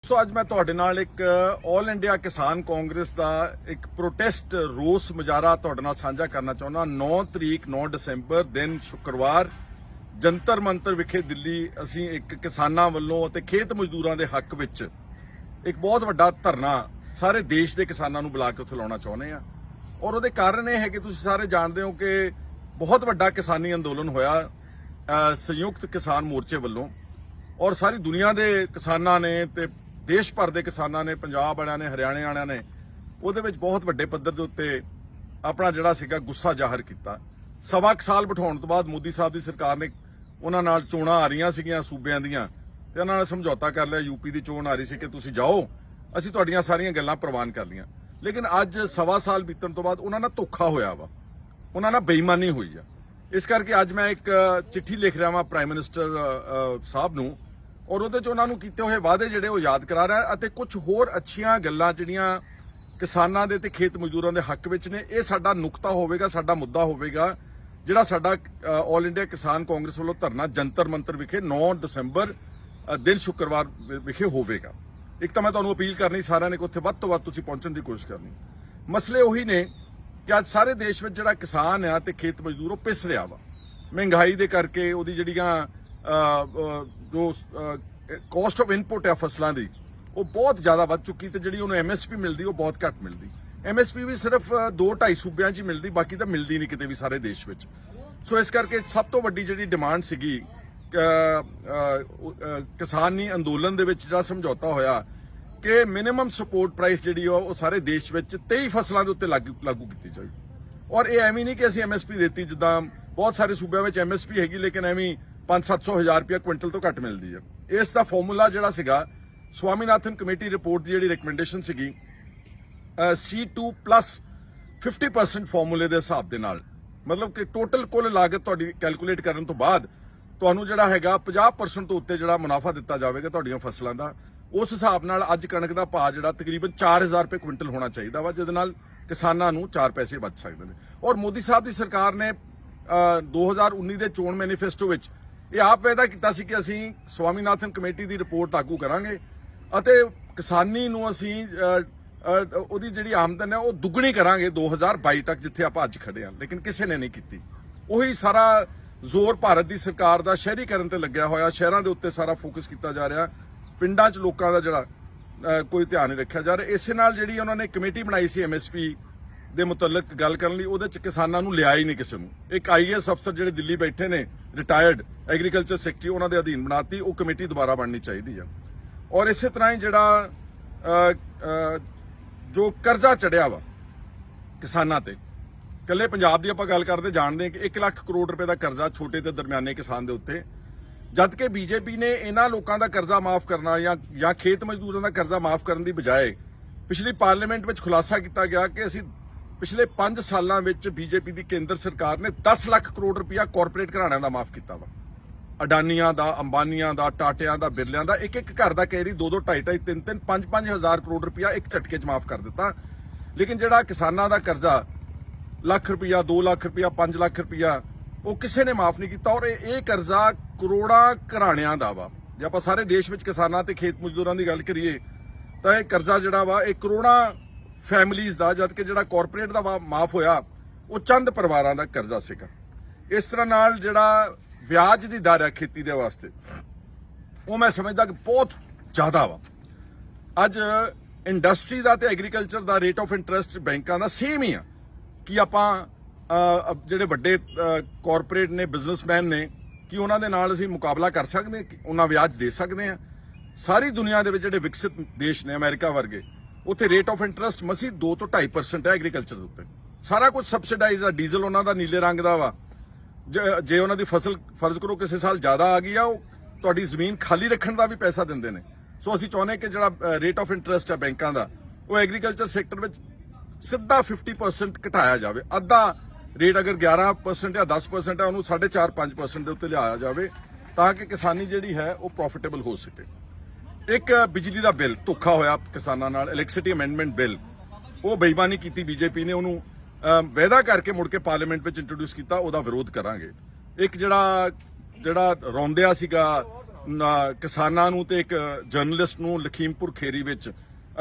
ਸੋ ਅੱਜ ਮੈਂ ਤੁਹਾਡੇ ਨਾਲ ਇੱਕ ਆਲ ਇੰਡੀਆ ਕਿਸਾਨ ਕਾਂਗਰਸ ਦਾ ਇੱਕ ਪ੍ਰੋਟੈਸਟ ਰੋਸ ਮੁਜ਼ਾਹਰਾ ਤੁਹਾਡੇ ਨਾਲ ਸਾਂਝਾ ਕਰਨਾ ਚਾਹੁੰਦਾ। 9 ਤਰੀਕ 9 ਦਸੰਬਰ ਦਿਨ ਸ਼ੁੱਕਰਵਾਰ ਜੰਤਰ ਮੰਤਰ ਵਿਖੇ ਦਿੱਲੀ ਅਸੀਂ ਇੱਕ ਕਿਸਾਨਾਂ ਵੱਲੋਂ ਅਤੇ ਖੇਤ ਮਜ਼ਦੂਰਾਂ ਦੇ ਹੱਕ ਵਿੱਚ ਇੱਕ ਬਹੁਤ ਵੱਡਾ ਧਰਨਾ ਸਾਰੇ ਦੇਸ਼ ਦੇ ਕਿਸਾਨਾਂ ਨੂੰ ਬੁਲਾ ਕੇ ਉੱਥੇ ਲਾਉਣਾ ਚਾਹੁੰਦੇ ਆ। ਔਰ ਉਹਦੇ ਕਾਰਨ ਇਹ ਹੈ ਕਿ ਤੁਸੀਂ ਸਾਰੇ ਜਾਣਦੇ ਹੋ ਕਿ ਬਹੁਤ ਵੱਡਾ ਕਿਸਾਨੀ ਅੰਦੋਲਨ ਹੋਇਆ ਸੰਯੁਕਤ ਕਿਸਾਨ ਮੋਰਚੇ ਵੱਲੋਂ, ਔਰ ਸਾਰੀ ਦੁਨੀਆ ਦੇ ਕਿਸਾਨਾਂ ਨੇ ਤੇ ਦੇਸ਼ ਭਰ ਦੇ ਕਿਸਾਨਾਂ ਨੇ, ਪੰਜਾਬ ਵਾਲਿਆਂ ਨੇ, ਹਰਿਆਣੇ ਵਾਲਿਆਂ ਨੇ ਉਹਦੇ ਵਿੱਚ ਬਹੁਤ ਵੱਡੇ ਪੱਧਰ ਦੇ ਉੱਤੇ ਆਪਣਾ ਜਿਹੜਾ ਸੀਗਾ ਗੁੱਸਾ ਜ਼ਾਹਰ ਕੀਤਾ। ਸਵਾ ਸਾਲ ਬਿਠਾਉਣ ਤੋਂ ਬਾਅਦ ਮੋਦੀ ਸਾਹਿਬ ਦੀ ਸਰਕਾਰ ਨੇ ਉਹਨਾਂ ਨਾਲ ਚੋਣਾਂ ਆ ਰਹੀਆਂ ਸੀਗੀਆਂ ਸੂਬਿਆਂ ਦੀਆਂ ਤੇ ਉਹਨਾਂ ਨਾਲ ਸਮਝੌਤਾ ਕਰ ਲਿਆ। ਯੂਪੀ ਦੀ ਚੋਣ ਆ ਰਹੀ ਸੀ ਕਿ ਤੁਸੀਂ ਜਾਓ, ਅਸੀਂ ਤੁਹਾਡੀਆਂ ਸਾਰੀਆਂ ਗੱਲਾਂ ਪ੍ਰਵਾਨ ਕਰ ਲਈਆਂ। ਲੇਕਿਨ ਅੱਜ ਸਵਾ ਸਾਲ ਬੀਤਣ ਤੋਂ ਬਾਅਦ ਉਹਨਾਂ ਨਾਲ ਧੋਖਾ ਹੋਇਆ ਵਾ, ਉਹਨਾਂ ਨਾਲ ਬੇਈਮਾਨੀ ਹੋਈ ਆ। ਇਸ ਕਰਕੇ ਅੱਜ ਮੈਂ ਇੱਕ ਚਿੱਠੀ ਲਿਖ ਰਿਹਾ ਵਾਂ ਪ੍ਰਾਈਮ ਮਿਨਿਸਟਰ ਸਾਹਿਬ ਨੂੰ, ਔਰ ਉਹਦੇ 'ਚ ਉਹਨਾਂ ਨੂੰ ਕੀਤੇ ਹੋਏ ਵਾਅਦੇ ਜਿਹੜੇ ਉਹ ਯਾਦ ਕਰਾ ਰਿਹਾ ਅਤੇ ਕੁਝ ਹੋਰ ਅੱਛੀਆਂ ਗੱਲਾਂ ਜਿਹੜੀਆਂ ਕਿਸਾਨਾਂ ਦੇ ਤੇ ਖੇਤ ਮਜ਼ਦੂਰਾਂ ਦੇ ਹੱਕ ਵਿੱਚ ਨੇ। ਇਹ ਸਾਡਾ ਨੁਕਤਾ ਹੋਵੇਗਾ, ਸਾਡਾ ਮੁੱਦਾ ਹੋਵੇਗਾ ਜਿਹੜਾ ਸਾਡਾ ਆਲ ਇੰਡੀਆ ਕਿਸਾਨ ਕਾਂਗਰਸ ਵੱਲੋਂ ਧਰਨਾ ਜੰਤਰ ਮੰਤਰ ਵਿਖੇ 9 ਦਸੰਬਰ ਦਿਨ ਸ਼ੁੱਕਰਵਾਰ ਵਿਖੇ ਹੋਵੇਗਾ। ਇੱਕ ਤਾਂ ਮੈਂ ਤੁਹਾਨੂੰ ਅਪੀਲ ਕਰਨੀ ਸਾਰਿਆਂ ਨੇ ਕਿ ਉੱਥੇ ਵੱਧ ਤੋਂ ਵੱਧ ਤੁਸੀਂ ਪਹੁੰਚਣ ਦੀ ਕੋਸ਼ਿਸ਼ ਕਰਨੀ। ਮਸਲੇ ਉਹੀ ਨੇ ਕਿ ਅੱਜ ਸਾਰੇ ਦੇਸ਼ ਵਿੱਚ ਜਿਹੜਾ ਕਿਸਾਨ ਆ ਤੇ ਖੇਤ ਮਜ਼ਦੂਰ ਉਹ ਪਿਸ ਰਿਹਾ ਵਾ ਮਹਿੰਗਾਈ ਦੇ ਕਰਕੇ। ਉਹਦੀ ਜਿਹੜੀਆਂ ਜੋ ਕਾਸਟ ਆਫ ਇਨਪੁਟ ਹੈ ਫਸਲਾਂ ਦੀ ਉਹ ਬਹੁਤ ਜ਼ਿਆਦਾ ਵੱਧ ਚੁੱਕੀ ਤੇ ਜਿਹੜੀ ਉਹਨੂੰ MSP ਮਿਲਦੀ ਉਹ ਬਹੁਤ ਘੱਟ ਮਿਲਦੀ। MSP ਵੀ ਸਿਰਫ 2-2.5 ਸੂਬਿਆਂ 'ਚ ਹੀ ਮਿਲਦੀ, ਬਾਕੀ ਤਾਂ ਮਿਲਦੀ ਨਹੀਂ ਕਿਤੇ ਵੀ ਸਾਰੇ ਦੇਸ਼ ਵਿੱਚ। ਸੋ ਇਸ ਕਰਕੇ ਸਭ ਤੋਂ ਵੱਡੀ ਜਿਹੜੀ ਡਿਮਾਂਡ ਸੀਗੀ ਕਿਸਾਨੀ ਅੰਦੋਲਨ ਦੇ ਵਿੱਚ ਜਿਹੜਾ ਸਮਝੌਤਾ ਹੋਇਆ ਕਿ ਮਿਨੀਮਮ ਸਪੋਰਟ ਪ੍ਰਾਈਸ ਜਿਹੜੀ ਉਹ ਸਾਰੇ ਦੇਸ਼ ਵਿੱਚ 23 ਫਸਲਾਂ ਦੇ ਉੱਤੇ ਲਾਗੂ ਕੀਤੀ ਜਾਵੇ। ਔਰ ਇਹ ਐਵੇਂ ਨਹੀਂ ਕਿ ਅਸੀਂ MSP ਦਿੱਤੀ, ਜਿੱਦਾਂ ਬਹੁਤ ਸਾਰੇ ਸੂਬਿਆਂ ਵਿੱਚ MSP ਹੈਗੀ ਲੇਕਿਨ ਐਵੇਂ 500-700 ਹਜ਼ਾਰ ਰੁਪਇਆ ਕੁਇੰਟਲ ਤੋਂ ਘੱਟ ਮਿਲਦੀ ਹੈ। ਇਸ ਦਾ ਫਾਰਮੂਲਾ ਜਿਹੜਾ ਸੀਗਾ ਸਵਾਮੀਨਾਥਨ ਕਮੇਟੀ ਰਿਪੋਰਟ ਦੀ ਜਿਹੜੀ ਰਿਕਮੈਂਡੇਸ਼ਨ ਸੀਗੀ C2 ਪਲੱਸ 50% ਫਾਰਮੂਲੇ ਦੇ ਹਿਸਾਬ ਦੇ ਨਾਲ, ਮਤਲਬ ਕਿ ਟੋਟਲ ਕੁੱਲ ਲਾਗਤ ਤੁਹਾਡੀ ਕੈਲਕੂਲੇਟ ਕਰਨ ਤੋਂ ਬਾਅਦ ਤੁਹਾਨੂੰ ਜਿਹੜਾ ਹੈਗਾ 50% ਤੋਂ ਉੱਤੇ ਜਿਹੜਾ ਮੁਨਾਫਾ ਦਿੱਤਾ ਜਾਵੇਗਾ ਤੁਹਾਡੀਆਂ ਫਸਲਾਂ ਦਾ। ਉਸ ਹਿਸਾਬ ਨਾਲ ਅੱਜ ਕਣਕ ਦਾ ਭਾਅ ਜਿਹੜਾ ਤਕਰੀਬਨ 4000 ਰੁਪਏ ਕੁਇੰਟਲ ਹੋਣਾ ਚਾਹੀਦਾ ਵਾ, ਜਿਹਦੇ ਨਾਲ ਕਿਸਾਨਾਂ ਨੂੰ 4 ਪੈਸੇ ਬਚ ਸਕਦੇ ਨੇ। ਔਰ ਮੋਦੀ ਸਾਹਿਬ ਦੀ ਸਰਕਾਰ ਨੇ 2019 ਦੇ ਚੋਣ ਮੈਨੀਫੈਸਟੋ ਵਿੱਚ ਇਹ ਆਪ ਵਾਅਦਾ ਕੀਤਾ ਸੀ ਕਿ ਅਸੀਂ ਸਵਾਮੀਨਾਥਨ ਕਮੇਟੀ ਦੀ ਰਿਪੋਰਟ ਲਾਗੂ ਕਰਾਂਗੇ ਅਤੇ ਕਿਸਾਨੀ ਨੂੰ ਅਸੀਂ ਉਹਦੀ ਜਿਹੜੀ ਆਮਦਨ ਹੈ ਉਹ ਦੁੱਗਣੀ ਕਰਾਂਗੇ 2022 ਤੱਕ, ਜਿੱਥੇ ਆਪਾਂ ਅੱਜ ਖੜੇ ਹਾਂ। ਲੇਕਿਨ ਕਿਸੇ ਨੇ ਨਹੀਂ ਕੀਤੀ। ਉਹੀ ਸਾਰਾ ਜ਼ੋਰ ਭਾਰਤ ਦੀ ਸਰਕਾਰ ਦਾ ਸ਼ਹਿਰੀਕਰਨ ਤੇ ਲੱਗਿਆ ਹੋਇਆ, ਸ਼ਹਿਰਾਂ ਦੇ ਉੱਤੇ ਸਾਰਾ ਫੋਕਸ ਕੀਤਾ ਜਾ ਰਿਹਾ, ਪਿੰਡਾਂ 'ਚ ਲੋਕਾਂ ਦਾ ਜਿਹੜਾ ਕੋਈ ਧਿਆਨ ਨਹੀਂ ਰੱਖਿਆ ਜਾ ਰਿਹਾ। ਇਸੇ ਨਾਲ ਜਿਹੜੀ ਉਹਨਾਂ ਨੇ ਕਮੇਟੀ ਬਣਾਈ ਸੀ MSP ਦੇ ਮੁਤਲਕ ਗੱਲ ਕਰਨ ਲਈ, ਉਹਦੇ 'ਚ ਕਿਸਾਨਾਂ ਨੂੰ ਲਿਆ ਹੀ ਨਹੀਂ ਕਿਸੇ ਨੂੰ। ਇੱਕ IAS ਅਫਸਰ ਜਿਹੜੇ ਦਿੱਲੀ ਬੈਠੇ ਨੇ ਰਿਟਾਇਰਡ ਐਗਰੀਕਲਚਰ ਸੈਕਟਰੀ, ਉਹਨਾਂ ਦੇ ਅਧੀਨ ਬਣਾਤੀ। ਉਹ ਕਮੇਟੀ ਦੁਬਾਰਾ ਬਣਨੀ ਚਾਹੀਦੀ ਆ। ਔਰ ਇਸੇ ਤਰ੍ਹਾਂ ਹੀ ਜਿਹੜਾ ਜੋ ਕਰਜ਼ਾ ਚੜਿਆ ਵਾ ਕਿਸਾਨਾਂ ਤੇ, ਇਕੱਲੇ ਪੰਜਾਬ ਦੀ ਆਪਾਂ ਗੱਲ ਕਰਦੇ ਜਾਣਦੇ ਕਿ 1 ਲੱਖ ਕਰੋੜ ਰੁਪਏ ਦਾ ਕਰਜ਼ਾ ਛੋਟੇ ਤੇ ਦਰਮਿਆਨੇ ਕਿਸਾਨ ਦੇ ਉੱਤੇ, ਜਦ ਕਿ BJP ਨੇ ਇਹਨਾਂ ਲੋਕਾਂ ਦਾ ਕਰਜ਼ਾ ਮਾਫ ਕਰਨਾ ਜਾਂ ਖੇਤ ਮਜ਼ਦੂਰਾਂ ਦਾ ਕਰਜ਼ਾ ਮਾਫ ਕਰਨ ਦੀ ਬਜਾਏ ਪਿਛਲੀ ਪਾਰਲੀਮੈਂਟ ਵਿੱਚ ਖੁਲਾਸਾ ਕੀਤਾ ਗਿਆ ਕਿ ਅਸੀਂ ਪਿਛਲੇ 5 ਸਾਲਾਂ ਵਿੱਚ BJP ਦੀ ਕੇਂਦਰ ਸਰਕਾਰ ਨੇ 10 ਲੱਖ ਕਰੋੜ ਰੁਪਇਆ ਕਾਰਪੋਰੇਟ ਘਰਾਣਿਆਂ ਦਾ ਮਾਫ ਕੀਤਾ ਵਾ। ਅਡਾਨੀਆਂ ਦਾ, ਅੰਬਾਨੀਆਂ ਦਾ, ਟਾਟਿਆਂ ਦਾ, ਬਿਰਲਿਆਂ ਦਾ, ਇੱਕ ਘਰ ਦਾ ਕਹਿ ਰਹੀ 2-2, 2.5-2.5, 3-3, 5-5 ਹਜ਼ਾਰ ਕਰੋੜ ਰੁਪਇਆ ਇੱਕ ਝਟਕੇ 'ਚ ਮਾਫ ਕਰ ਦਿੱਤਾ। ਲੇਕਿਨ ਜਿਹੜਾ ਕਿਸਾਨਾਂ ਦਾ ਕਰਜ਼ਾ ਲੱਖ ਰੁਪਇਆ, 2 ਲੱਖ ਰੁਪਇਆ, 5 ਲੱਖ ਰੁਪਇਆ, ਉਹ ਕਿਸੇ ਨੇ ਮਾਫ ਨਹੀਂ ਕੀਤਾ। ਔਰ ਇਹ ਕਰਜ਼ਾ ਕਰੋੜਾਂ ਘਰਾਣਿਆਂ ਦਾ ਵਾ। ਜੇ ਆਪਾਂ ਸਾਰੇ ਦੇਸ਼ ਵਿੱਚ ਕਿਸਾਨਾਂ ਤੇ ਖੇਤ ਮਜ਼ਦੂਰਾਂ ਦੀ ਗੱਲ ਕਰੀਏ ਤਾਂ ਇਹ ਕਰਜ਼ਾ ਜਿਹੜਾ ਵਾ ਇਹ ਕਰੋੜਾਂ ਫੈਮਿਲੀਜ਼ ਦਾ, ਜਦ ਕਿ ਜਿਹੜਾ ਕਾਰਪੋਰੇਟ ਦਾ ਮਾਫ ਹੋਇਆ ਉਹ ਚੰਦ ਪਰਿਵਾਰਾਂ ਦਾ ਕਰਜ਼ਾ ਸੀਗਾ। ਇਸ ਤਰ੍ਹਾਂ ਨਾਲ ਜਿਹੜਾ ਵਿਆਜ ਦੀ ਦਰ ਹੈ ਖੇਤੀ ਦੇ ਵਾਸਤੇ, ਉਹ ਮੈਂ ਸਮਝਦਾ ਕਿ ਬਹੁਤ ਜ਼ਿਆਦਾ ਵਾ। ਅੱਜ ਇੰਡਸਟਰੀ ਦਾ ਤੇ agriculture the rate of interest ਬੈਂਕਾਂ ਦਾ ਸੇਮ ਹੀ ਆ ਕਿ ਆਪਾਂ ਜਿਹੜੇ ਵੱਡੇ ਕਾਰਪੋਰੇਟ ਨੇ, ਬਿਜ਼ਨਸਮੈਨ ਨੇ, ਕਿ ਉਹਨਾਂ ਦੇ ਨਾਲ ਅਸੀਂ ਮੁਕਾਬਲਾ ਕਰ ਸਕਦੇ ਹਾਂ, ਉਹਨਾਂ ਵਿਆਜ ਦੇ ਸਕਦੇ ਹਾਂ। ਸਾਰੀ ਦੁਨੀਆ ਦੇ ਵਿੱਚ ਜਿਹੜੇ ਵਿਕਸਿਤ ਦੇਸ਼ ਨੇ ਅਮਰੀਕਾ ਵਰਗੇ, ਉੱਥੇ ਰੇਟ ਆਫ ਇੰਟਰਸਟ ਮਸੀ 2 ਤੋਂ 2.5% ਹੈ ਐਗਰੀਕਲਚਰ ਦੇ ਉੱਤੇ। ਸਾਰਾ ਕੁਝ ਸਬਸਿਡਾਈਜ਼ ਆ। ਡੀਜ਼ਲ ਉਹਨਾਂ ਦਾ ਨੀਲੇ ਰੰਗ ਦਾ ਵਾ। ਜੇ ਉਹਨਾਂ ਦੀ ਫਸਲ ਫਰਜ਼ ਕਰੋ ਕਿਸੇ ਸਾਲ ਜ਼ਿਆਦਾ ਆ ਗਈ ਆ, ਉਹ ਤੁਹਾਡੀ ਜ਼ਮੀਨ ਖਾਲੀ ਰੱਖਣ ਦਾ ਵੀ ਪੈਸਾ ਦਿੰਦੇ ਨੇ। ਸੋ ਅਸੀਂ ਚਾਹੁੰਦੇ ਕਿ ਜਿਹੜਾ ਰੇਟ ਆਫ ਇੰਟਰਸਟ ਹੈ ਬੈਂਕਾਂ ਦਾ, ਉਹ ਐਗਰੀਕਲਚਰ ਸੈਕਟਰ ਵਿੱਚ ਸਿੱਧਾ 50% ਘਟਾਇਆ ਜਾਵੇ। ਅੱਧਾ ਰੇਟ ਅਗਰ 11% ਜਾਂ 10% ਹੈ, ਉਹਨੂੰ 4.5-5% ਦੇ ਉੱਤੇ ਲਿਆਇਆ ਜਾਵੇ ਤਾਂ ਕਿ ਕਿਸਾਨੀ ਜਿਹੜੀ ਹੈ ਉਹ ਪ੍ਰੋਫਿਟੇਬਲ ਹੋ ਸਕੇ। ਇੱਕ ਬਿਜਲੀ ਦਾ ਬਿੱਲ ਧੋਖਾ ਹੋਇਆ ਕਿਸਾਨਾਂ ਨਾਲ, ਇਲੈਕਟ੍ਰਿਸਿਟੀ ਅਮੈਂਡਮੈਂਟ ਬਿੱਲ, ਉਹ ਬੇਈਮਾਨੀ ਕੀਤੀ BJP ਨੇ, ਉਹਨੂੰ ਵਾਅਦਾ ਕਰਕੇ ਮੁੜ ਕੇ ਪਾਰਲੀਮੈਂਟ ਵਿੱਚ ਇੰਟਰੋਡਿਊਸ ਕੀਤਾ। ਉਹਦਾ ਵਿਰੋਧ ਕਰਾਂਗੇ। ਇੱਕ ਜਿਹੜਾ ਰੌਂਦਿਆ ਸੀਗਾ ਕਿਸਾਨਾਂ ਨੂੰ ਤੇ ਇੱਕ ਜਰਨਲਿਸਟ ਨੂੰ ਲਖੀਮਪੁਰ ਖੇਰੀ ਵਿੱਚ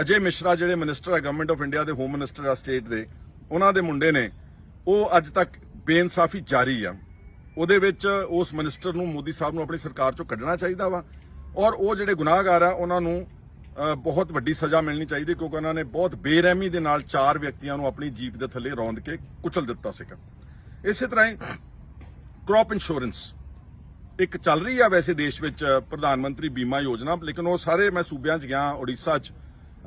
ਅਜੇ ਮਿਸ਼ਰਾ ਜਿਹੜੇ ਮਿਨਿਸਟਰ ਹੈ ਗਵਰਨਮੈਂਟ ਆਫ ਇੰਡੀਆ ਦੇ ਹੋਮ ਮਿਨਿਸਟਰ ਆ ਸਟੇਟ ਦੇ, ਉਹਨਾਂ ਦੇ ਮੁੰਡੇ ਨੇ, ਉਹ ਅੱਜ ਤੱਕ ਬੇਇਨਸਾਫੀ ਜਾਰੀ ਆ। ਉਹਦੇ ਵਿੱਚ ਉਸ ਮਿਨਿਸਟਰ ਨੂੰ ਮੋਦੀ ਸਾਹਿਬ ਨੂੰ ਆਪਣੀ ਸਰਕਾਰ ਚੋਂ ਕੱਢਣਾ ਚਾਹੀਦਾ ਵਾ, ਔਰ ਉਹ ਜਿਹੜੇ ਗੁਨਾਹਗਾਰ ਆ ਉਹਨਾਂ ਨੂੰ ਬਹੁਤ ਵੱਡੀ ਸਜ਼ਾ ਮਿਲਣੀ ਚਾਹੀਦੀ, ਕਿਉਂਕਿ ਉਹਨਾਂ ਨੇ ਬਹੁਤ ਬੇਰਹਿਮੀ ਦੇ ਨਾਲ 4 ਵਿਅਕਤੀਆਂ ਨੂੰ ਆਪਣੀ ਜੀਪ ਦੇ ਥੱਲੇ ਰੌਂਦ ਕੇ ਕੁਚਲ ਦਿੱਤਾ ਸੀਗਾ। ਇਸੇ ਤਰ੍ਹਾਂ ਹੀ ਕ੍ਰੌਪ ਇੰਸ਼ੋਰੈਂਸ ਇੱਕ ਚੱਲ ਰਹੀ ਆ ਵੈਸੇ ਦੇਸ਼ ਵਿੱਚ ਪ੍ਰਧਾਨ ਮੰਤਰੀ ਬੀਮਾ ਯੋਜਨਾ, ਲੇਕਿਨ ਉਹ ਸਾਰੇ ਮੈਂ ਸੂਬਿਆਂ 'ਚ ਗਿਆ, ਉੜੀਸਾ 'ਚ,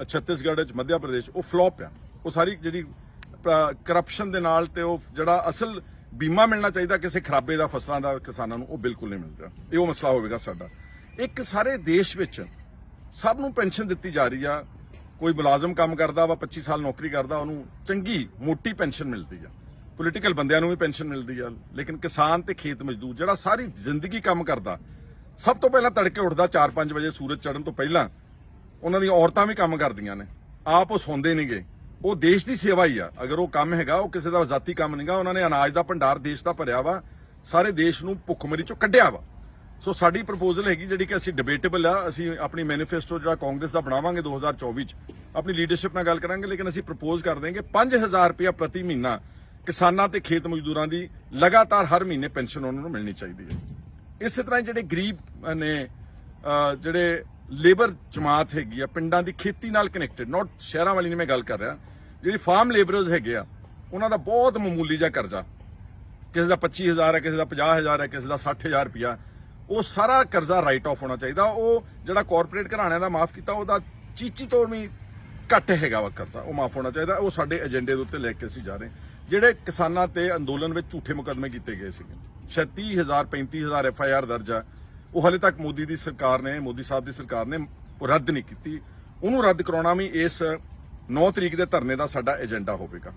ਛੱਤੀਸਗੜ੍ਹ 'ਚ, ਮੱਧ ਪ੍ਰਦੇਸ਼, ਉਹ ਫਲॉप ਆ। ਉਹ ਸਾਰੀ ਜਿਹੜੀ ਕਰਪਸ਼ਨ ਦੇ ਨਾਲ ਤੇ ਉਹ ਜਿਹੜਾ ਅਸਲ ਬੀਮਾ ਮਿਲਣਾ ਚਾਹੀਦਾ ਕਿਸੇ ਖਰਾਬੇ ਦਾ ਫਸਲਾਂ ਦਾ ਕਿਸਾਨਾਂ ਨੂੰ, ਉਹ ਬਿਲਕੁਲ ਨਹੀਂ ਮਿਲ ਰਿਹਾ। ਇਹ ਉਹ ਮਸਲਾ ਹੋਵੇਗਾ ਸਾਡਾ। ਇੱਕ ਸਾਰੇ ਦੇਸ਼ ਵਿੱਚ ਸਭ ਨੂੰ ਪੈਨਸ਼ਨ ਦਿੱਤੀ ਜਾ ਰਹੀ ਆ। ਕੋਈ ਮੁਲਾਜ਼ਮ ਕੰਮ ਕਰਦਾ ਵਾ, 25 ਸਾਲ ਨੌਕਰੀ ਕਰਦਾ, ਉਹਨੂੰ ਚੰਗੀ ਮੋਟੀ ਪੈਨਸ਼ਨ ਮਿਲਦੀ ਆ। ਪੋਲੀਟੀਕਲ ਬੰਦਿਆਂ ਨੂੰ ਵੀ ਪੈਨਸ਼ਨ ਮਿਲਦੀ ਆ, ਲੇਕਿਨ ਕਿਸਾਨ ਤੇ ਖੇਤ ਮਜ਼ਦੂਰ ਜਿਹੜਾ ਸਾਰੀ ਜ਼ਿੰਦਗੀ ਕੰਮ ਕਰਦਾ, ਸਭ ਤੋਂ ਪਹਿਲਾਂ ਤੜਕੇ ਉੱਠਦਾ 4-5 ਵਜੇ ਸੂਰਜ ਚੜ੍ਹਨ ਤੋਂ ਪਹਿਲਾਂ, ਉਹਨਾਂ ਦੀਆਂ ਔਰਤਾਂ ਵੀ ਕੰਮ ਕਰਦੀਆਂ ਨੇ, ਆਪ ਉਹ ਸੌਂਦੇ ਨਹੀਂਗੇ। ਉਹ ਦੇਸ਼ ਦੀ ਸੇਵਾ ਹੀ ਆ। ਅਗਰ ਉਹ ਕੰਮ ਹੈਗਾ, ਉਹ ਕਿਸੇ ਦਾ ਜ਼ਾਤੀ ਕੰਮ ਨਹੀਂਗਾ। ਉਹਨਾਂ ਨੇ ਅਨਾਜ ਦਾ ਭੰਡਾਰ ਦੇਸ਼ ਦਾ ਭਰਿਆ ਵਾ, ਸਾਰੇ ਦੇਸ਼ ਨੂੰ ਭੁੱਖਮਰੀ ਚੋਂ ਕੱਢਿਆ ਵਾ। ਸੋ ਸਾਡੀ ਪ੍ਰਪੋਜ਼ਲ ਹੈਗੀ ਜਿਹੜੀ ਕਿ ਅਸੀਂ ਡਿਬੇਟੇਬਲ ਆ, ਅਸੀਂ ਆਪਣੀ ਮੈਨੀਫੈਸਟੋ ਜਿਹੜਾ ਕਾਂਗਰਸ ਦਾ ਬਣਾਵਾਂਗੇ 2024 ਚ, ਆਪਣੀ ਲੀਡਰਸ਼ਿਪ ਨਾਲ ਗੱਲ ਕਰਾਂਗੇ, ਲੇਕਿਨ ਅਸੀਂ ਪ੍ਰਪੋਜ਼ ਕਰ ਦੇਂਗੇ 5000 ਰੁਪਇਆ ਪ੍ਰਤੀ ਮਹੀਨਾ ਕਿਸਾਨਾਂ ਤੇ ਖੇਤ ਮਜ਼ਦੂਰਾਂ ਦੀ ਲਗਾਤਾਰ ਹਰ ਮਹੀਨੇ ਪੈਨਸ਼ਨ ਉਹਨਾਂ ਨੂੰ ਮਿਲਣੀ ਚਾਹੀਦੀ ਹੈ। ਇਸੇ ਤਰ੍ਹਾਂ ਜਿਹੜੇ ਗਰੀਬ ਨੇ, ਜਿਹੜੇ ਲੇਬਰ ਜਮਾਤ ਹੈਗੀ ਆ ਪਿੰਡਾਂ ਦੀ ਖੇਤੀ ਨਾਲ ਕਨੈਕਟਡ, ਨਾਟ ਸ਼ਹਿਰਾਂ ਵਾਲੀ ਨਹੀਂ ਮੈਂ ਗੱਲ ਕਰ ਰਿਹਾ, ਜਿਹੜੀ ਫਾਰਮ ਲੇਬਰਰਸ ਹੈਗੇ ਆ, ਉਹਨਾਂ ਦਾ ਬਹੁਤ ਮਾਮੂਲੀ ਜਿਹਾ ਕਰਜ਼ਾ, ਕਿਸੇ ਦਾ 25000 ਹੈ, ਕਿਸੇ ਦਾ 50000 ਹੈ, ਕਿਸੇ ਦਾ 60000 ਰੁਪਇਆ, ਉਹ ਸਾਰਾ ਕਰਜ਼ਾ ਰਾਈਟ ਆਫ ਹੋਣਾ ਚਾਹੀਦਾ। ਉਹ ਜਿਹੜਾ ਕਾਰਪੋਰੇਟ ਘਰਾਣਿਆਂ ਦਾ ਮਾਫ ਕੀਤਾ, ਉਹਦਾ ਚੀਚੀ ਤੋਂ ਵੀ ਘੱਟ ਹੈਗਾ ਵਾ ਕਰਜ਼ਾ, ਉਹ ਮਾਫ ਹੋਣਾ ਚਾਹੀਦਾ। ਉਹ ਸਾਡੇ ਏਜੰਡੇ ਦੇ ਉੱਤੇ ਲੈ ਕੇ ਅਸੀਂ ਜਾ ਰਹੇ। ਜਿਹੜੇ ਕਿਸਾਨਾਂ ਤੇ ਅੰਦੋਲਨ ਵਿੱਚ ਝੂਠੇ ਮੁਕੱਦਮੇ ਕੀਤੇ ਗਏ ਸੀਗੇ, 36000 35000 FIR ਦਰਜ ਆ, ਉਹ ਹਲੇ ਤੱਕ ਮੋਦੀ ਦੀ ਸਰਕਾਰ ਨੇ, ਮੋਦੀ ਸਾਹਿਬ ਦੀ ਸਰਕਾਰ ਨੇ ਉਹ ਰੱਦ ਨਹੀਂ ਕੀਤੀ। ਉਹਨੂੰ ਰੱਦ ਕਰਾਉਣਾ ਵੀ ਇਸ 9 ਤਰੀਕ ਦੇ ਧਰਨੇ ਦਾ ਸਾਡਾ ਏਜੰਡਾ ਹੋਵੇਗਾ।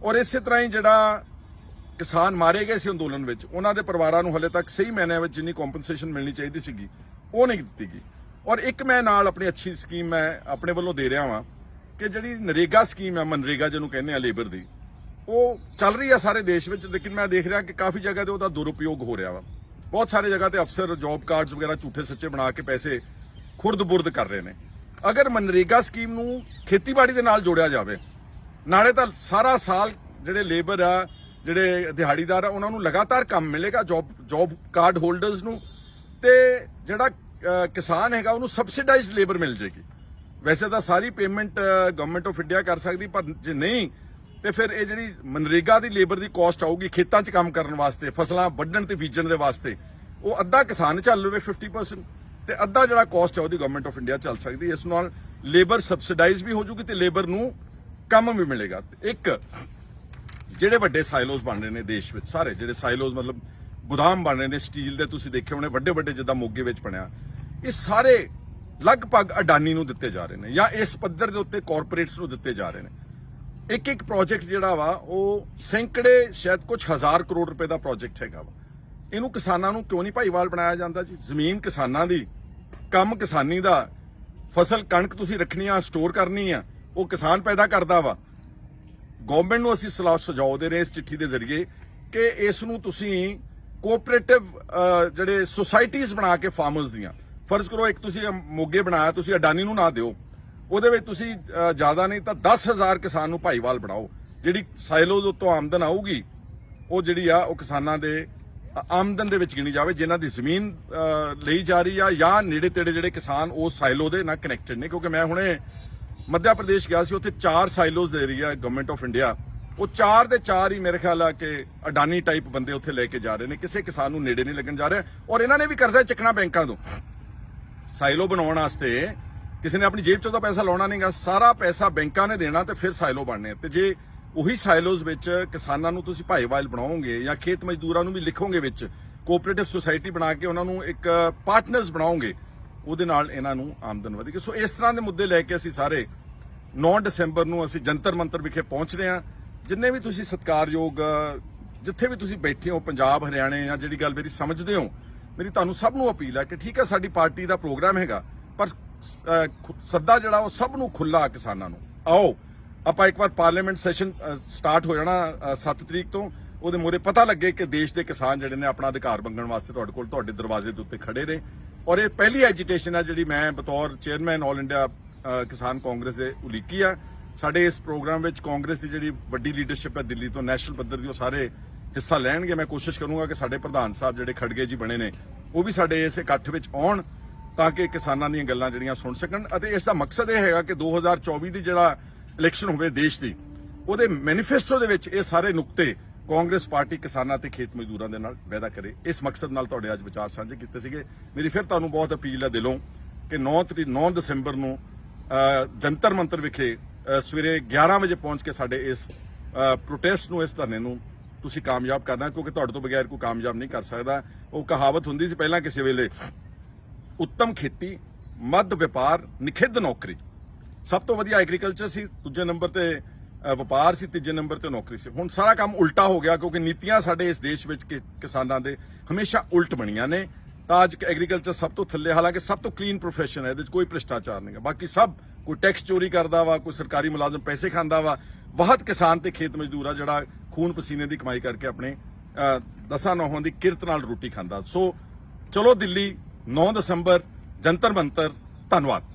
ਔਰ ਇਸੇ ਤਰ੍ਹਾਂ ਹੀ ਜਿਹੜਾ ਕਿਸਾਨ ਮਾਰੇ ਗਏ ਸੀ ਅੰਦੋਲਨ ਵਿੱਚ, ਉਹਨਾਂ ਦੇ ਪਰਿਵਾਰਾਂ ਨੂੰ ਹਲੇ ਤੱਕ ਸਹੀ ਮਾਇਨਿਆਂ ਵਿੱਚ ਜਿੰਨੀ ਕੰਪਨਸੇਸ਼ਨ ਮਿਲਣੀ ਚਾਹੀਦੀ ਸੀਗੀ, ਉਹ ਨਹੀਂ ਦਿੱਤੀ ਗਈ। ਔਰ ਇੱਕ ਮੈਂ ਨਾਲ ਆਪਣੀ ਅੱਛੀ ਸਕੀਮ ਮੈਂ ਆਪਣੇ ਵੱਲੋਂ ਦੇ ਰਿਹਾ ਵਾਂ ਕਿ ਜਿਹੜੀ ਨਰੇਗਾ ਸਕੀਮ ਹੈ, ਮਨਰੇਗਾ ਜਿਹਨੂੰ ਕਹਿੰਦੇ ਆ ਲੇਬਰ ਦੀ, ਉਹ ਚੱਲ ਰਹੀ ਆ ਸਾਰੇ ਦੇਸ਼ ਵਿੱਚ, ਲੇਕਿਨ ਮੈਂ ਦੇਖ ਰਿਹਾ ਕਿ ਕਾਫੀ ਜਗ੍ਹਾ ਤੇ ਉਹਦਾ ਦੁਰਉਪਯੋਗ ਹੋ ਰਿਹਾ ਵਾ। ਬਹੁਤ ਸਾਰੇ ਜਗ੍ਹਾ ਤੇ ਅਫਸਰ ਜੌਬ ਕਾਰਡਸ ਵਗੈਰਾ ਝੂਠੇ ਸੱਚੇ ਬਣਾ ਕੇ ਪੈਸੇ ਖੁਰਦ-ਬੁਰਦ ਕਰ ਰਹੇ ਨੇ। ਅਗਰ ਮਨਰੇਗਾ ਸਕੀਮ ਨੂੰ ਖੇਤੀਬਾੜੀ ਦੇ ਨਾਲ ਜੋੜਿਆ ਜਾਵੇ, ਨਾਲੇ ਤਾਂ ਸਾਰਾ ਸਾਲ ਜਿਹੜੇ ਲੇਬਰ ਆ, ਜਿਹੜੇ ਦਿਹਾੜੀਦਾਰ ਆ, ਉਹਨਾਂ ਨੂੰ ਲਗਾਤਾਰ ਕੰਮ ਮਿਲੇਗਾ, ਜੌਬ ਕਾਰਡ ਹੋਲਡਰਸ ਨੂੰ, ਤੇ ਜਿਹੜਾ ਕਿਸਾਨ ਹੈਗਾ ਉਹਨੂੰ ਸਬਸਿਡਾਈਜ਼ਡ ਲੇਬਰ ਮਿਲ ਜੇਗੀ। ਵੈਸੇ ਤਾਂ ਸਾਰੀ ਪੇਮੈਂਟ ਗਵਰਨਮੈਂਟ ਆਫ ਇੰਡੀਆ ਕਰ ਸਕਦੀ, ਪਰ ਜੇ ਨਹੀਂ ਤੇ ਫਿਰ ਇਹ ਜਿਹੜੀ ਮਨਰੇਗਾ ਦੀ ਲੇਬਰ ਦੀ ਕਾਸਟ ਆਊਗੀ ਖੇਤਾਂ 'ਚ ਕੰਮ ਕਰਨ ਵਾਸਤੇ, ਫਸਲਾਂ ਵੱਢਣ ਤੇ ਬੀਜਣ ਦੇ ਵਾਸਤੇ, ਉਹ ਅੱਧਾ ਕਿਸਾਨ ਚੱਲ ਲਵੇ 50%, ਤੇ ਅੱਧਾ ਜਿਹੜਾ ਕਾਸਟ ਹੈ ਉਹਦੀ ਗਵਰਨਮੈਂਟ ਆਫ ਇੰਡੀਆ ਚੱਲ ਸਕਦੀ। ਇਸ ਨਾਲ ਲੇਬਰ ਸਬਸਿਡਾਈਜ਼ ਵੀ ਹੋ ਜੂਗੀ ਤੇ ਲੇਬਰ ਨੂੰ ਕੰਮ ਵੀ ਮਿਲੇਗਾ। ਇੱਕ ਜਿਹੜੇ ਵੱਡੇ ਸਾਈਲੋਜ਼ ਬਣ ਰਹੇ ਨੇ ਦੇਸ਼ ਵਿੱਚ, ਸਾਰੇ ਜਿਹੜੇ ਸਾਈਲੋਜ਼ ਮਤਲਬ ਗੋਦਾਮ ਬਣ ਰਹੇ ਨੇ ਸਟੀਲ ਦੇ, ਤੁਸੀਂ ਦੇਖੇ ਹੋਣੇ ਵੱਡੇ ਵੱਡੇ ਜਿੱਦਾਂ ਮੋਗੇ ਵਿੱਚ ਬਣਿਆ, ਇਹ ਸਾਰੇ ਲਗਭਗ ਅਡਾਨੀ ਨੂੰ ਦਿੱਤੇ ਜਾ ਰਹੇ ਨੇ ਜਾਂ ਇਸ ਪੱਧਰ ਦੇ ਉੱਤੇ ਕਾਰਪੋਰੇਟਸ ਨੂੰ ਦਿੱਤੇ ਜਾ ਰਹੇ ਨੇ। ਇੱਕ ਪ੍ਰੋਜੈਕਟ ਜਿਹੜਾ ਵਾ ਉਹ ਸੈਂਕੜੇ, ਸ਼ਾਇਦ ਕੁਝ ਹਜ਼ਾਰ ਕਰੋੜ ਰੁਪਏ ਦਾ ਪ੍ਰੋਜੈਕਟ ਹੈਗਾ ਵਾ। ਇਹਨੂੰ ਕਿਸਾਨਾਂ ਨੂੰ ਕਿਉਂ ਨਹੀਂ ਭਾਈਵਾਲ ਬਣਾਇਆ ਜਾਂਦਾ ਜੀ? ਜ਼ਮੀਨ ਕਿਸਾਨਾਂ ਦੀ, ਕੰਮ ਕਿਸਾਨੀ ਦਾ, ਫਸਲ ਕਣਕ ਤੁਸੀਂ ਰੱਖਣੀ ਆ, ਸਟੋਰ ਕਰਨੀ ਆ, ਉਹ ਕਿਸਾਨ ਪੈਦਾ ਕਰਦਾ ਵਾ। ਗਵਰਨਮੈਂਟ ਨੂੰ ਅਸੀਂ ਸਲਾਹ ਸੁਝਾਅ ਦੇ ਰਹੇ ਇਸ ਚਿੱਠੀ ਦੇ ਜ਼ਰੀਏ ਕਿ ਇਸ ਨੂੰ ਤੁਸੀਂ ਕੋਆਪਰੇਟਿਵ ਜਿਹੜੇ ਸੁਸਾਇਟੀਜ਼ ਬਣਾ ਕੇ ਫਾਰਮਰਸ ਦੀਆਂ, ਫਰਜ਼ ਕਰੋ ਇੱਕ ਤੁਸੀਂ ਮੋਗੇ ਬਣਾਇਆ, ਤੁਸੀਂ ਅਡਾਨੀ ਨੂੰ ਨਾ ਦਿਓ, ਉਹਦੇ ਵਿੱਚ ਤੁਸੀਂ ਜ਼ਿਆਦਾ ਨਹੀਂ ਤਾਂ 10000 ਕਿਸਾਨ ਨੂੰ ਭਾਈਵਾਲ ਬਣਾਓ। ਜਿਹੜੀ ਸਾਈਲੋਜ਼ ਉੱਤੋਂ ਆਮਦਨ ਆਊਗੀ ਉਹ ਜਿਹੜੀ ਆ ਉਹ ਕਿਸਾਨਾਂ ਦੇ ਆਮਦਨ ਦੇ ਵਿੱਚ ਗਿਣੀ ਜਾਵੇ, ਜਿਨ੍ਹਾਂ ਦੀ ਜ਼ਮੀਨ ਲਈ ਜਾ ਰਹੀ ਆ ਜਾਂ ਨੇੜੇ ਤੇੜੇ ਜਿਹੜੇ ਕਿਸਾਨ ਉਸ ਸਾਈਲੋ ਦੇ ਨਾਲ ਕਨੈਕਟਡ ਨੇ। ਕਿਉਂਕਿ ਮੈਂ ਹੁਣੇ ਮੱਧ ਪ੍ਰਦੇਸ਼ ਗਿਆ ਸੀ, ਉੱਥੇ 4 ਸਾਈਲੋਜ਼ ਦੇ ਰਹੀ ਆ ਗਵਰਨਮੈਂਟ ਆਫ ਇੰਡੀਆ, ਉਹ 4 ਦੇ 4 ਹੀ ਮੇਰੇ ਖਿਆਲ ਆ ਕਿ ਅਡਾਨੀ ਟਾਈਪ ਬੰਦੇ ਉੱਥੇ ਲੈ ਕੇ ਜਾ ਰਹੇ ਨੇ, ਕਿਸੇ ਕਿਸਾਨ ਨੂੰ ਨੇੜੇ ਨਹੀਂ ਲੱਗਣ ਜਾ ਰਿਹਾ। ਔਰ ਇਹਨਾਂ ਨੇ ਵੀ ਕਰਜ਼ਾ ਚੱਕਣਾ ਬੈਂਕਾਂ ਤੋਂ ਸਾਈਲੋ ਬਣਾਉਣ ਵਾਸਤੇ। ਕਿਸੇ ਨੇ ਆਪਣੀ ਜੇਬ ਚੋਂ ਤਾਂ ਪੈਸਾ ਲਾਉਣਾ ਨਹੀਂਗਾ, ਸਾਰਾ ਪੈਸਾ ਬੈਂਕਾਂ ਨੇ ਦੇਣਾ ਤੇ ਫਿਰ ਸਾਈਲੋ ਬਣਨੇ। ਤੇ ਜੇ ਉਹੀ ਸਾਈਲੋਜ਼ ਵਿੱਚ ਕਿਸਾਨਾਂ ਨੂੰ ਤੁਸੀਂ ਭਾਈਵਾਲ ਬਣਾਓਗੇ ਜਾਂ ਖੇਤ ਮਜ਼ਦੂਰਾਂ ਨੂੰ ਵੀ ਲਿਖੋਗੇ ਵਿੱਚ, ਕੋਆਪਰੇਟਿਵ ਸੁਸਾਇਟੀ ਬਣਾ ਕੇ ਉਹਨਾਂ ਨੂੰ ਇੱਕ ਪਾਰਟਨਰਸ ਬਣਾਓਗੇ, ਉਹਦੇ ਨਾਲ ਇਹਨਾਂ ਨੂੰ ਆਮਦਨ ਵਧੇਗੀ। ਸੋ ਇਸ ਤਰ੍ਹਾਂ ਦੇ ਮੁੱਦੇ ਲੈ ਕੇ ਅਸੀਂ ਸਾਰੇ 9 ਦਸੰਬਰ ਨੂੰ ਅਸੀਂ ਜੰਤਰ ਮੰਤਰ ਵਿਖੇ ਪਹੁੰਚ ਰਹੇ ਹਾਂ। ਜਿੰਨੇ ਵੀ ਤੁਸੀਂ ਸਤਿਕਾਰਯੋਗ, ਜਿੱਥੇ ਵੀ ਤੁਸੀਂ ਬੈਠੇ ਹੋ, ਪੰਜਾਬ ਹਰਿਆਣੇ, ਜਾਂ ਜਿਹੜੀ ਗੱਲ ਮੇਰੀ ਸਮਝਦੇ ਹੋ, ਮੇਰੀ ਤੁਹਾਨੂੰ ਸਭ ਨੂੰ ਅਪੀਲ ਹੈ ਕਿ ਠੀਕ ਹੈ ਸਾਡੀ ਪਾਰਟੀ ਦਾ ਪ੍ਰੋਗਰਾਮ ਹੈਗਾ, ਪਰ ਸੱਦਾ ਜਿਹੜਾ ਉਹ ਸਭ ਨੂੰ ਖੁੱਲਾ, ਕਿਸਾਨਾਂ ਨੂੰ ਆਓ ਆਪਾਂ ਇੱਕ ਵਾਰ ਪਾਰਲੀਮੈਂਟ ਸੈਸ਼ਨ ਸਟਾਰਟ ਹੋ ਜਾਣਾ 7 ਤਰੀਕ ਤੋਂ, ਉਹਦੇ ਮੂਹਰੇ ਪਤਾ ਲੱਗੇ ਕਿ ਦੇਸ਼ ਦੇ ਕਿਸਾਨ ਜਿਹੜੇ ਨੇ ਆਪਣਾ ਅਧਿਕਾਰ ਮੰਗਣ ਵਾਸਤੇ ਤੁਹਾਡੇ ਕੋਲ, ਤੁਹਾਡੇ ਦਰਵਾਜ਼ੇ ਦੇ ਉੱਤੇ ਖੜੇ ਨੇ। ਔਰ ਇਹ ਪਹਿਲੀ ਐਜੀਟੇਸ਼ਨ ਹੈ ਜਿਹੜੀ ਮੈਂ ਬਤੌਰ ਚੇਅਰਮੈਨ ਆਲ ਇੰਡੀਆ ਕਿਸਾਨ ਕਾਂਗਰਸ ਦੇ ਉਲੀਕੀ ਆ। ਸਾਡੇ ਇਸ ਪ੍ਰੋਗਰਾਮ ਵਿੱਚ ਕਾਂਗਰਸ ਦੀ ਜਿਹੜੀ ਵੱਡੀ ਲੀਡਰਸ਼ਿਪ ਹੈ ਦਿੱਲੀ ਤੋਂ ਨੈਸ਼ਨਲ ਪੱਧਰ ਦੀ, ਉਹ ਸਾਰੇ ਹਿੱਸਾ ਲੈਣਗੇ। ਮੈਂ ਕੋਸ਼ਿਸ਼ ਕਰੂੰਗਾ ਕਿ ਸਾਡੇ ਪ੍ਰਧਾਨ ਸਾਹਿਬ ਜਿਹੜੇ ਖੜਗੇ ਜੀ ਬਣੇ ਨੇ ਉਹ ਵੀ ਸਾਡੇ ਇਸ ਇਕੱਠ ਵਿੱਚ ਆਉਣ ਤਾਂ ਕਿ ਕਿਸਾਨਾਂ ਦੀਆਂ ਗੱਲਾਂ ਜਿਹੜੀਆਂ ਸੁਣ ਸਕਣ। ਅਤੇ ਇਸ ਦਾ ਮਕਸਦ ਇਹ ਹੈਗਾ ਕਿ 2024 ਦੀ ਜਿਹੜਾ ਇਲੈਕਸ਼ਨ ਹੋਵੇ ਦੇਸ਼ ਦੀ, ਉਹਦੇ ਮੈਨੀਫੈਸਟੋ ਦੇ ਵਿੱਚ ਇਹ ਸਾਰੇ ਨੁਕਤੇ ਕਾਂਗਰਸ ਪਾਰਟੀ ਕਿਸਾਨਾਂ ਤੇ ਖੇਤ ਮਜ਼ਦੂਰਾਂ ਦੇ ਨਾਲ ਵਾਅਦਾ ਕਰੇ। ਇਸ ਮਕਸਦ ਨਾਲ ਤੁਹਾਡੇ ਅੱਜ ਵਿਚਾਰ ਸਾਂਝੇ ਕੀਤੇ ਸੀਗੇ। ਮੇਰੀ ਫਿਰ ਤੁਹਾਨੂੰ ਬਹੁਤ ਅਪੀਲ ਹੈ ਦਿਲੋਂ ਕਿ 9 ਦਸੰਬਰ ਨੂੰ ਜੰਤਰ ਮੰਤਰ ਵਿਖੇ ਸਵੇਰੇ 11 ਵਜੇ ਪਹੁੰਚ ਕੇ ਸਾਡੇ ਇਸ ਪ੍ਰੋਟੈਸਟ ਨੂੰ, ਇਸ ਧਰਨੇ ਨੂੰ ਤੁਸੀਂ ਕਾਮਯਾਬ ਕਰਨਾ, ਕਿਉਂਕਿ ਤੁਹਾਡੇ ਤੋਂ ਬਗੈਰ ਕੋਈ ਕਾਮਯਾਬ ਨਹੀਂ ਕਰ ਸਕਦਾ। ਉਹ ਕਹਾਵਤ ਹੁੰਦੀ ਸੀ ਪਹਿਲਾਂ ਕਿਸੇ ਵੇਲੇ, ਉੱਤਮ ਖੇਤੀ, ਮੱਧ ਵਪਾਰ, ਨਿਖਿੱਧ ਨੌਕਰੀ। ਸਭ ਤੋਂ ਵਧੀਆ ਐਗਰੀਕਲਚਰ ਸੀ, ਦੂਜੇ ਨੰਬਰ ਤੇ ਵਪਾਰ ਸੀ, ਤੀਜੇ ਨੰਬਰ ਤੇ ਨੌਕਰੀ ਸੀ। ਹੁਣ ਸਾਰਾ ਕੰਮ ਉਲਟਾ ਹੋ ਗਿਆ ਕਿਉਂਕਿ ਨੀਤੀਆਂ ਸਾਡੇ ਇਸ ਦੇਸ਼ ਵਿੱਚ ਕਿਸਾਨਾਂ ਦੇ ਹਮੇਸ਼ਾ ਉਲਟ ਬਣੀਆਂ ਨੇ। ਤਾਂ ਅੱਜ ਐਗਰੀਕਲਚਰ ਸਭ ਤੋਂ ਥੱਲੇ, ਹਾਲਾਂਕਿ ਸਭ ਤੋਂ ਕਲੀਨ ਪ੍ਰੋਫੈਸ਼ਨ ਹੈ, ਇਹਦੇ 'ਚ ਕੋਈ ਭ੍ਰਿਸ਼ਟਾਚਾਰ ਨਹੀਂ ਹੈ। ਬਾਕੀ ਸਭ ਕੋਈ ਟੈਕਸ ਚੋਰੀ ਕਰਦਾ ਵਾ, ਕੋਈ ਸਰਕਾਰੀ ਮੁਲਾਜ਼ਮ ਪੈਸੇ ਖਾਂਦਾ ਵਾ। ਬਹੁਤ ਕਿਸਾਨ ਤੇ ਖੇਤ ਮਜ਼ਦੂਰ ਆ ਜਿਹੜਾ ਖੂਨ ਪਸੀਨੇ ਦੀ ਕਮਾਈ ਕਰਕੇ ਆਪਣੇ ਦਸਾਂ ਨੌਹਾਂ ਦੀ ਕਿਰਤ ਨਾਲ ਰੋਟੀ ਖਾਂਦਾ। ਸੋ ਚਲੋ ਦਿੱਲੀ 9 ਦਸੰਬਰ ਜੰਤਰ ਮੰਤਰ। ਧੰਨਵਾਦ।